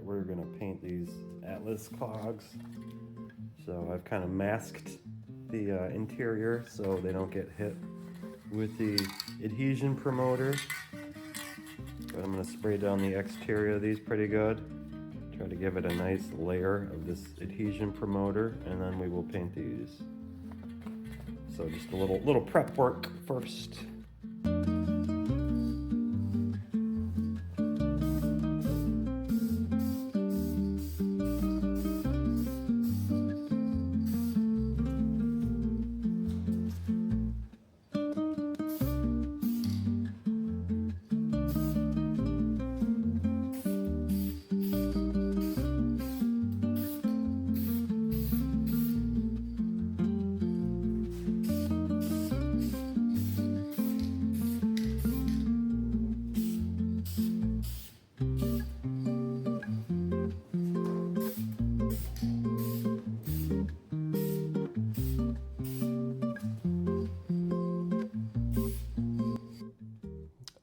we're gonna paint these Atlas Clogs. So I've kind of masked the interior so they don't get hit with the adhesion promoter. But I'm gonna spray down the exterior of these pretty good. Try to give it a nice layer of this adhesion promoter, and then we will paint these. So just a little prep work first.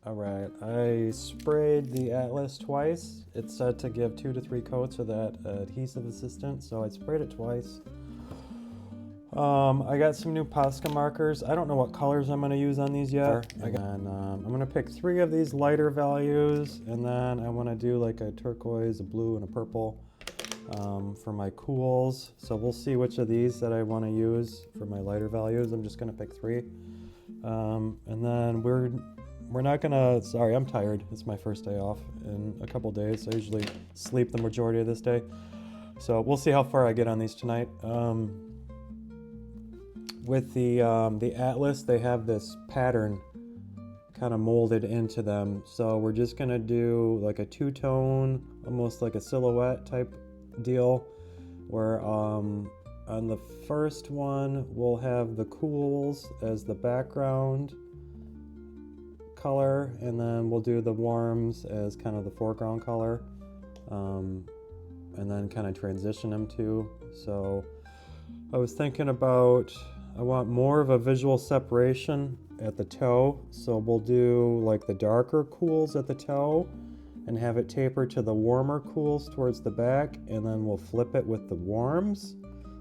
Alright, I sprayed the Atlas twice. It's said to give 2 to 3 coats of that adhesive assistant, so I sprayed it twice. I got some new Posca markers. I don't know what colors I'm going to use on these yet. I'm going to pick 3 of these lighter values, and then I want to do like a turquoise, a blue, and a purple for my cools. So we'll see which of these that I want to use for my lighter values. I'm just going to pick 3. And then we're not gonna, sorry, I'm tired. It's my first day off in a couple days. I usually sleep the majority of this day. So we'll see how far I get on these tonight. With the Atlas, they have this pattern kind of molded into them. So we're just gonna do like a 2-tone, almost like a silhouette type deal, where on the first one, we'll have the cools as the background color, and then we'll do the warms as kind of the foreground color, and then kind of transition them too. So I was thinking about, I want more of a visual separation at the toe, so we'll do like the darker cools at the toe and have it taper to the warmer cools towards the back, and then we'll flip it with the warms.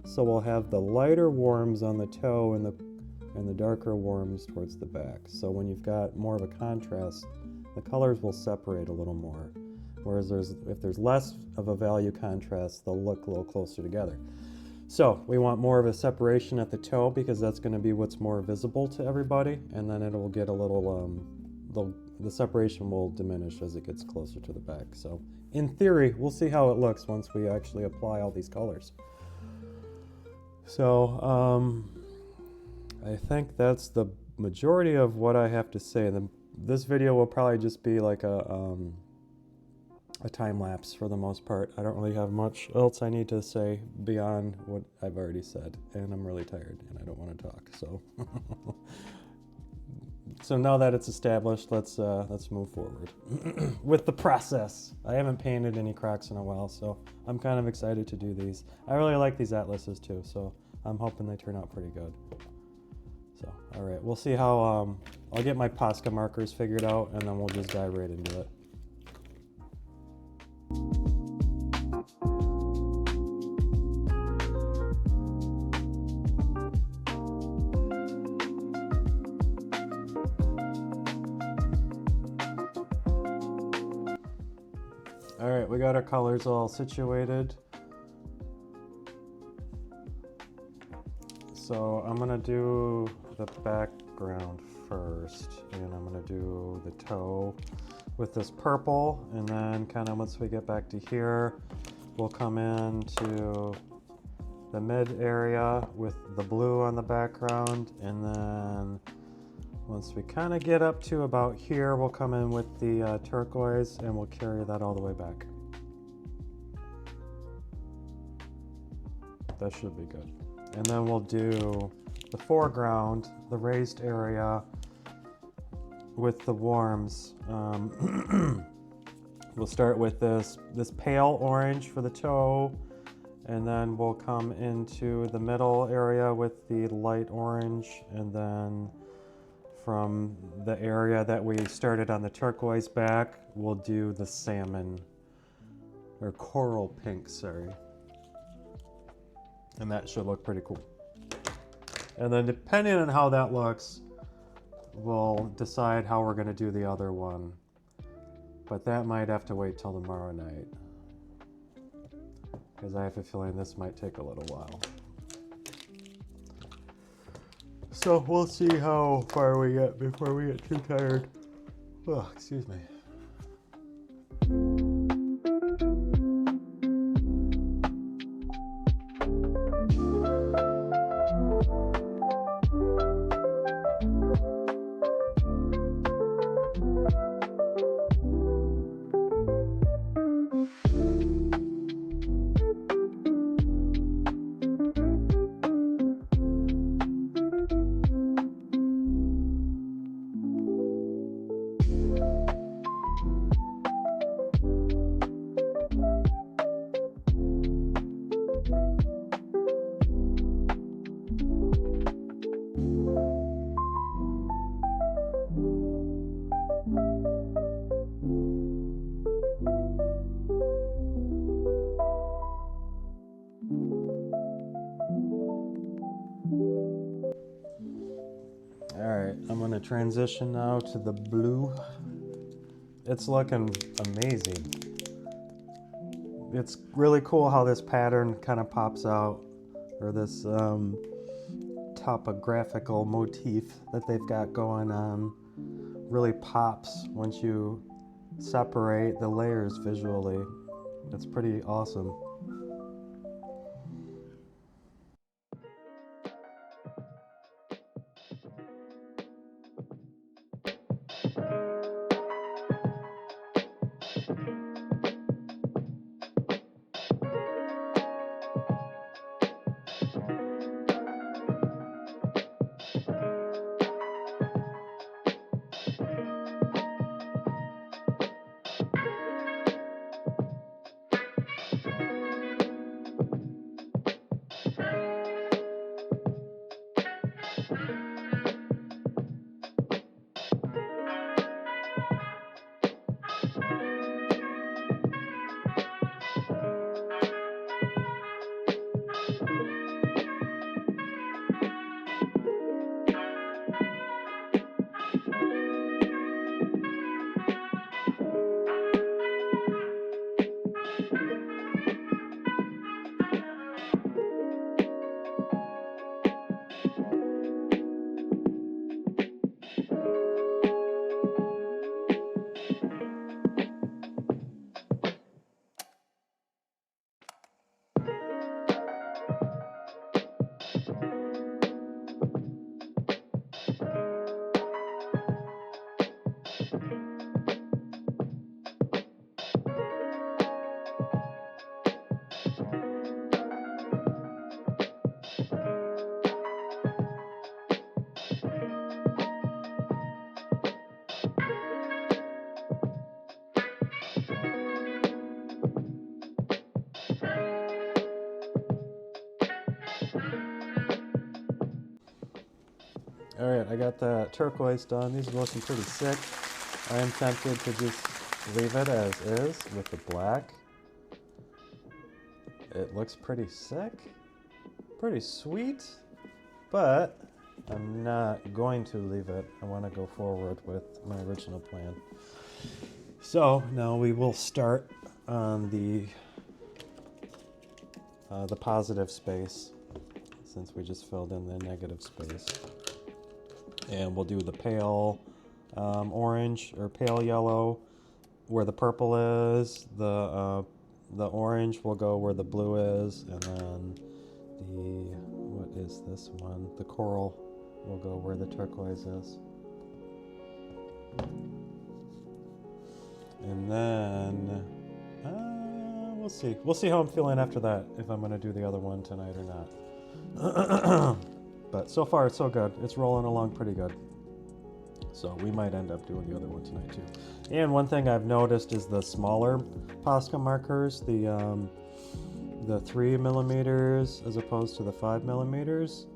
So we'll have the lighter warms on the toe and the darker warms towards the back. So when you've got more of a contrast, the colors will separate a little more. Whereas if there's less of a value contrast, they'll look a little closer together. So we want more of a separation at the toe because that's going to be what's more visible to everybody, and then it will get a little, the separation will diminish as it gets closer to the back. So in theory, we'll see how it looks once we actually apply all these colors. So, I think that's the majority of what I have to say. This video will probably just be like a time lapse for the most part. I don't really have much else I need to say beyond what I've already said, and I'm really tired and I don't want to talk. So, so now that it's established, let's move forward with the process. I haven't painted any Crocs in a while, so I'm kind of excited to do these. I really like these Atlases too, so I'm hoping they turn out pretty good. So, all right, we'll see how, I'll get my Posca markers figured out, and then we'll just dive right into it. All right, we got our colors all situated. So I'm gonna do the background first, and I'm gonna do the toe with this purple, and then kind of once we get back to here, we'll come into the mid area with the blue on the background, and then once we kind of get up to about here, we'll come in with the turquoise, and we'll carry that all the way back. That should be good. And then we'll do the foreground, the raised area with the warms. We'll start with this pale orange for the toe, and then we'll come into the middle area with the light orange, and then from the area that we started on the turquoise back, we'll do the salmon or coral pink, sorry. And that should look pretty cool. And then depending on how that looks, we'll decide how we're gonna do the other one. But that might have to wait till tomorrow night, because I have a feeling this might take a little while. So we'll see how far we get before we get too tired. Oh, excuse me. Alright, I'm going to transition now to the blue. It's looking amazing. It's really cool how this pattern kind of pops out, or this topographical motif that they've got going on really pops once you separate the layers visually. It's pretty awesome. Alright, I got that turquoise done. These are looking pretty sick. I am tempted to just leave it as is with the black. It looks pretty sick, pretty sweet, but I'm not going to leave it. I want to go forward with my original plan. So now we will start on the positive space, since we just filled in the negative space. And we'll do the pale orange or pale yellow where the purple is. The orange will go where the blue is, and then what is this one? The coral will go where the turquoise is. And then we'll see. We'll see how I'm feeling after that, if I'm going to do the other one tonight or not. But so far, it's so good. It's rolling along pretty good. So we might end up doing the other one tonight too. And one thing I've noticed is the smaller Posca markers, the 3mm as opposed to the 5mm.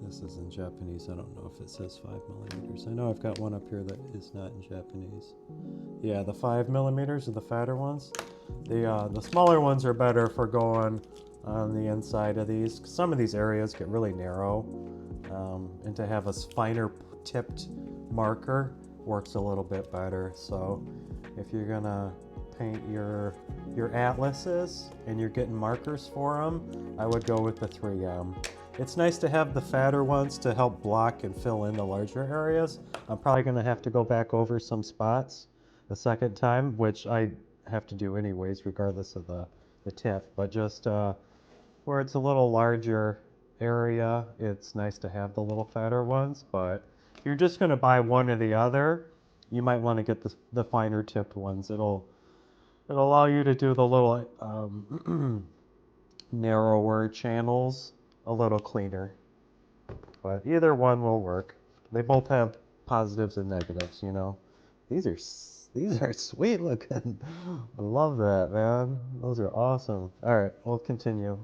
This is in Japanese. I don't know if it says 5 millimeters. I know I've got one up here that is not in Japanese. Yeah, the 5 millimeters are the fatter ones. The smaller ones are better for going on the inside of these. Some of these areas get really narrow, and to have a finer tipped marker works a little bit better. So if you're gonna paint your atlases and you're getting markers for them, I would go with the 3M. It's nice to have the fatter ones to help block and fill in the larger areas. I'm probably going to have to go back over some spots a second time, which I have to do anyways, regardless of the tip. But just where it's a little larger area, it's nice to have the little fatter ones. But if you're just going to buy one or the other, you might want to get the finer tipped ones. It'll allow you to do the little narrower channels a little cleaner. But either one will work. They both have positives and negatives, you know. These are sweet looking. I love that, man. Those are awesome. All right, we'll continue.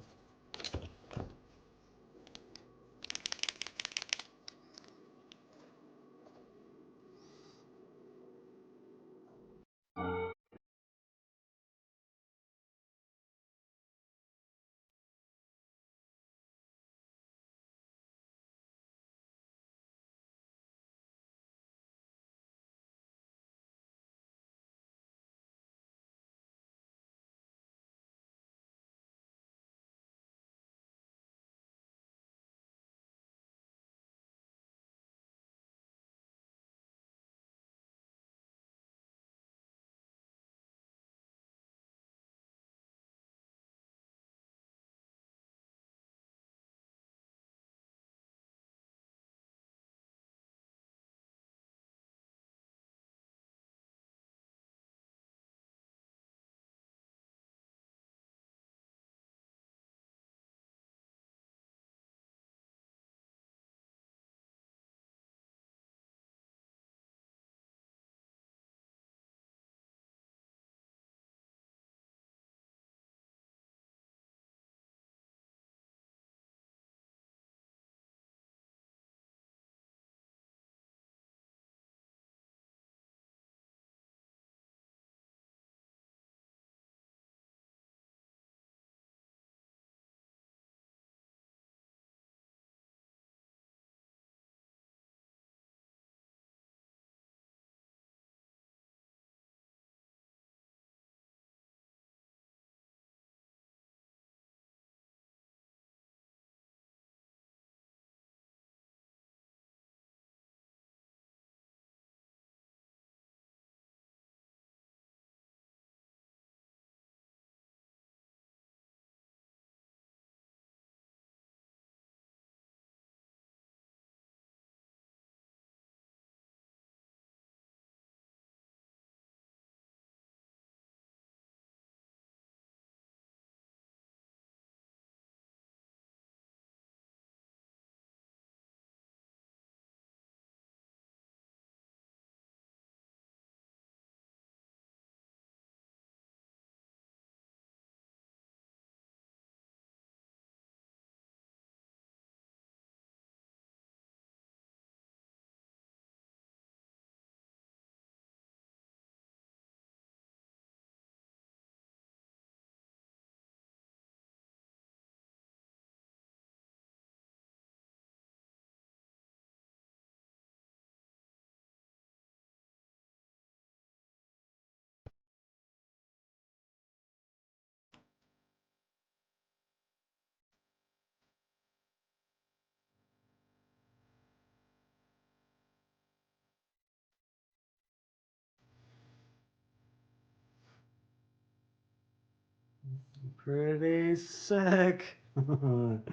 Pretty sick. I'm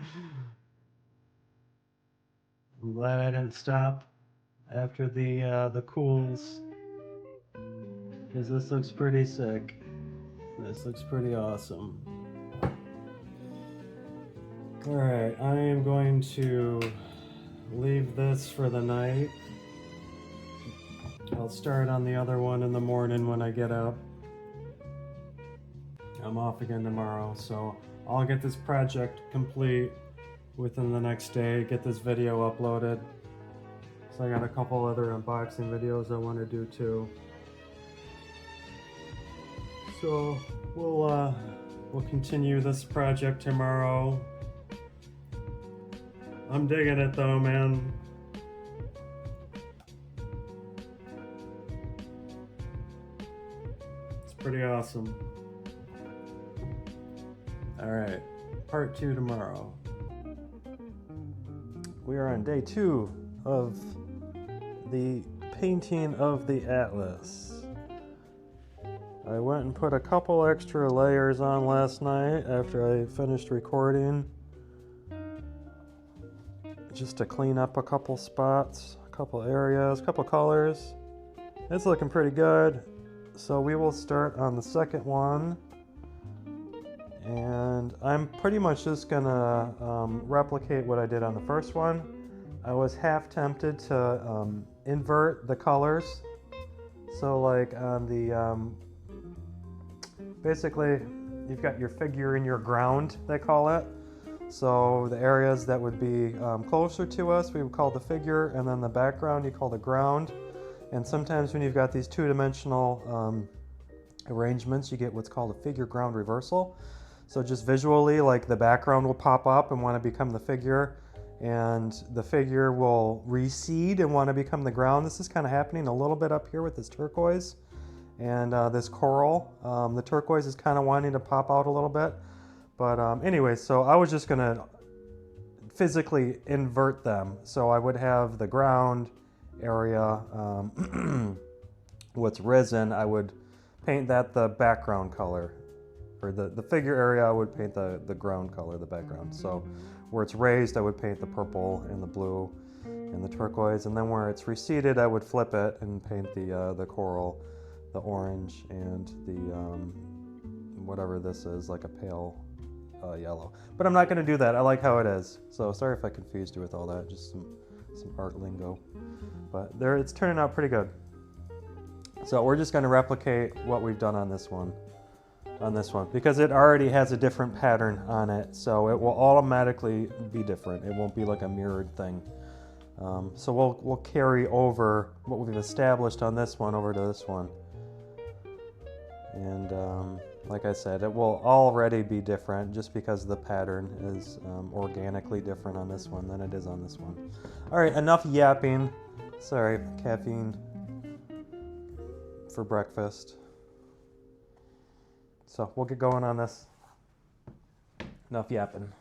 glad I didn't stop after the cools, because this looks pretty sick. This looks pretty awesome. All right, I am going to leave this for the night. I'll start on the other one in the morning when I get up. I'm off again tomorrow, so I'll get this project complete within the next day, get this video uploaded. So I got a couple other unboxing videos I want to do too. So we'll continue this project tomorrow. I'm digging it though, man. It's pretty awesome. Alright, part 2 tomorrow. We are on day 2 of the painting of the Atlas. I went and put a couple extra layers on last night after I finished recording, just to clean up a couple spots, a couple areas, a couple colors. It's looking pretty good. So we will start on the second one, and I'm pretty much just gonna replicate what I did on the first one. I was half tempted to invert the colors. So like on the basically, you've got your figure and your ground, they call it. So the areas that would be closer to us, we would call the figure, and then the background you call the ground. And sometimes when you've got these two-dimensional arrangements, you get what's called a figure ground reversal. So just visually, like the background will pop up and want to become the figure, and the figure will recede and want to become the ground. This is kind of happening a little bit up here with this turquoise. And this coral, the turquoise is kind of wanting to pop out a little bit. But anyway, so I was just going to physically invert them. So I would have the ground area, what's risen, I would paint that the background color. For the figure area, I would paint the ground color, the background. So where it's raised, I would paint the purple and the blue and the turquoise. And then where it's receded, I would flip it and paint the coral, the orange, and the whatever this is, like a pale yellow. But I'm not going to do that. I like how it is. So sorry if I confused you with all that, just some art lingo. But there, it's turning out pretty good. So we're just going to replicate what we've done on this one, because it already has a different pattern on it. So it will automatically be different. It won't be like a mirrored thing. So we'll carry over what we've established on this one over to this one. And like I said, it will already be different just because the pattern is organically different on this one than it is on this one. All right, enough yapping. Sorry, caffeine for breakfast. So we'll get going on this. Enough yapping.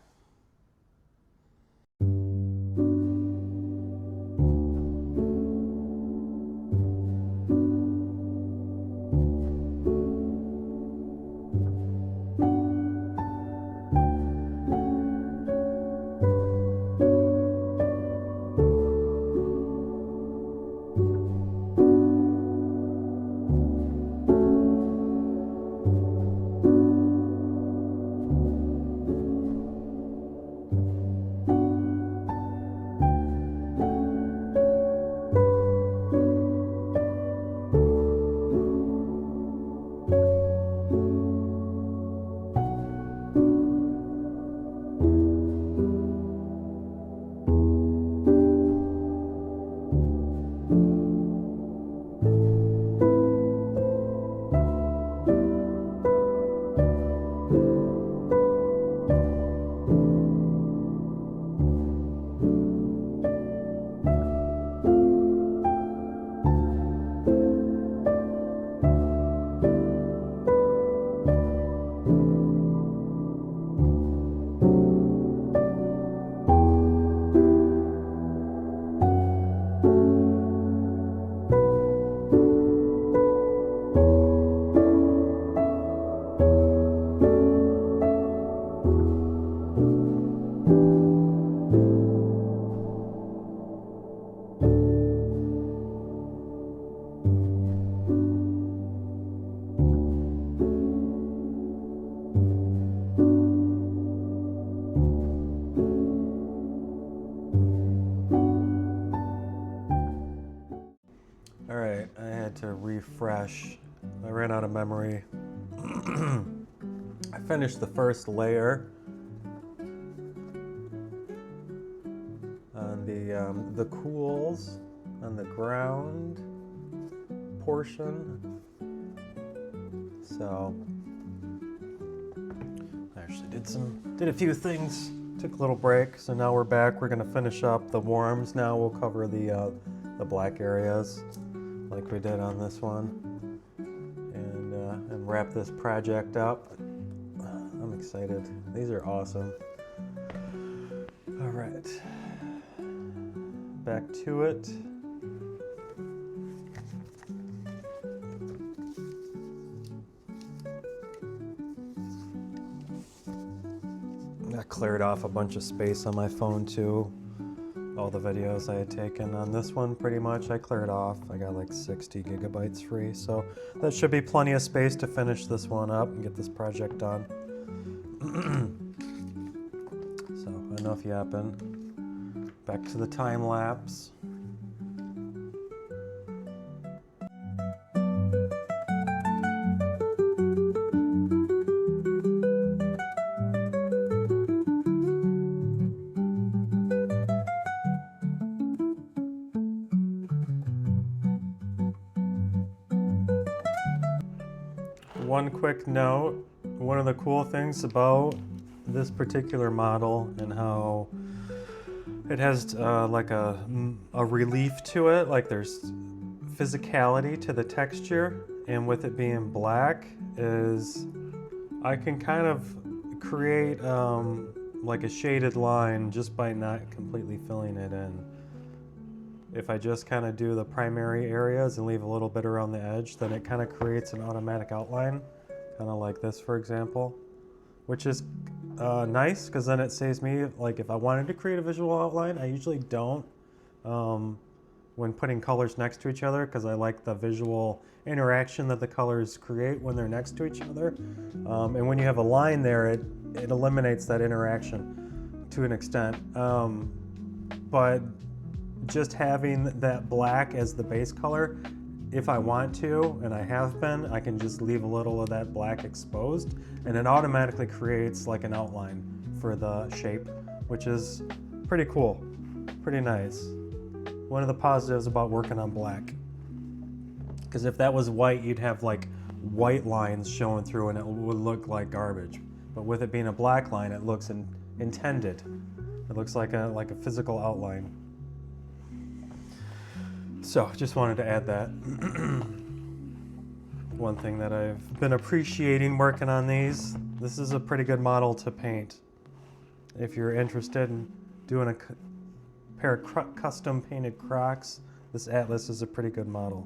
To refresh. I ran out of memory. I finished the first layer the cools on the ground portion. So I actually did a few things, took a little break, so now we're back. We're gonna finish up the worms now. We'll cover the black areas like we did on this one, and wrap this project up. I'm excited. These are awesome. All right, back to it. I cleared off a bunch of space on my phone too. All the videos I had taken on this one, pretty much, I cleared off. I got like 60 gigabytes free, so that should be plenty of space to finish this one up and get this project done. So, enough yapping. Back to the time lapse. One quick note, one of the cool things about this particular model and how it has like a relief to it, like there's physicality to the texture, and with it being black is I can kind of create like a shaded line just by not completely filling it in. If I just kind of do the primary areas and leave a little bit around the edge, then it kind of creates an automatic outline, kind of like this, for example, which is nice because then it saves me, like if I wanted to create a visual outline, I usually don't when putting colors next to each other, because I like the visual interaction that the colors create when they're next to each other. And when you have a line there, it eliminates that interaction to an extent. But just having that black as the base color, if I want to, and I have been, I can just leave a little of that black exposed, and it automatically creates like an outline for the shape, which is pretty cool, pretty nice. One of the positives about working on black, because if that was white, you'd have like white lines showing through and it would look like garbage. But with it being a black line, it looks intended. It looks like a physical outline. So, just wanted to add that. One thing that I've been appreciating working on these, this is a pretty good model to paint. If you're interested in doing a pair of custom painted Crocs, this Atlas is a pretty good model.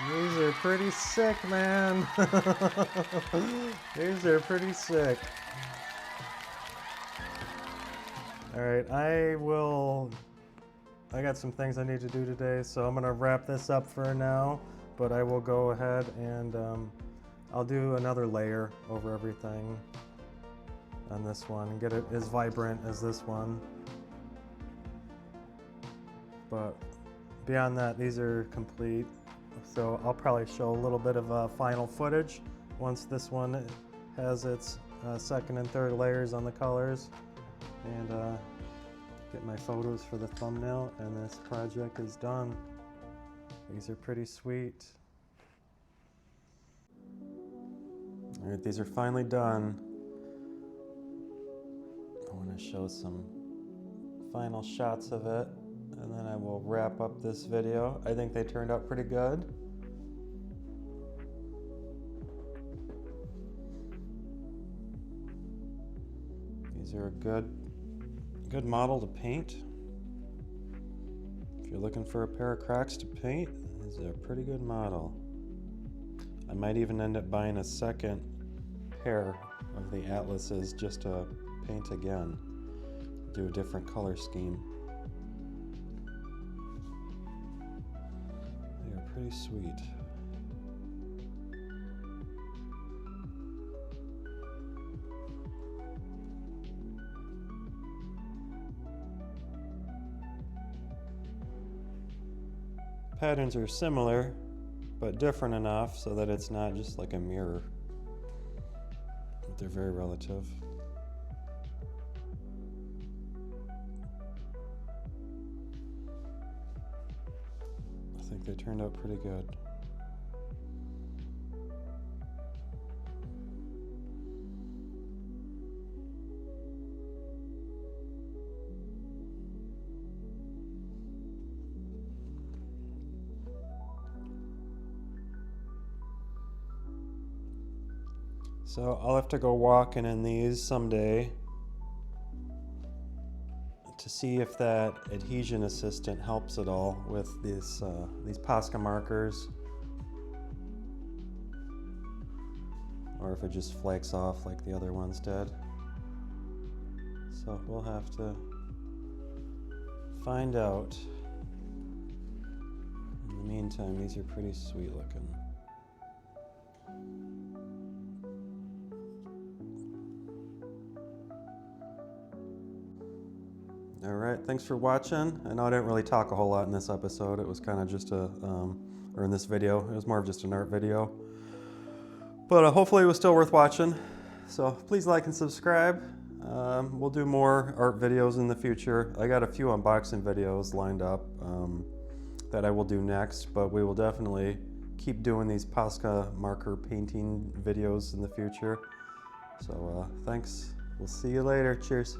These are pretty sick, man. These are pretty sick. All right, I got some things I need to do today, so I'm gonna wrap this up for now, but I will go ahead and I'll do another layer over everything on this one and get it as vibrant as this one. But beyond that, these are complete. So I'll probably show a little bit of final footage once this one has its second and third layers on the colors, and get my photos for the thumbnail, and this project is done. These are pretty sweet. All right, these are finally done. I want to show some final shots of it, and then I will wrap up this video. I think they turned out pretty good. These are a good model to paint. If you're looking for a pair of Crocs to paint, these are a pretty good model. I might even end up buying a second pair of the Atlases just to paint again, do a different color scheme. They are pretty sweet. Patterns are similar, but different enough so that it's not just like a mirror. But they're very relative. I think they turned out pretty good. So I'll have to go walking in these someday to see if that adhesion assistant helps at all with these Posca markers, or if it just flakes off like the other ones did. So we'll have to find out. In the meantime, these are pretty sweet looking. All right, thanks for watching. I know I didn't really talk a whole lot in this episode. It was kind of just or in this video, it was more of just an art video. But hopefully it was still worth watching. So please like and subscribe. We'll do more art videos in the future. I got a few unboxing videos lined up that I will do next, but we will definitely keep doing these Posca marker painting videos in the future. So thanks. We'll see you later. Cheers.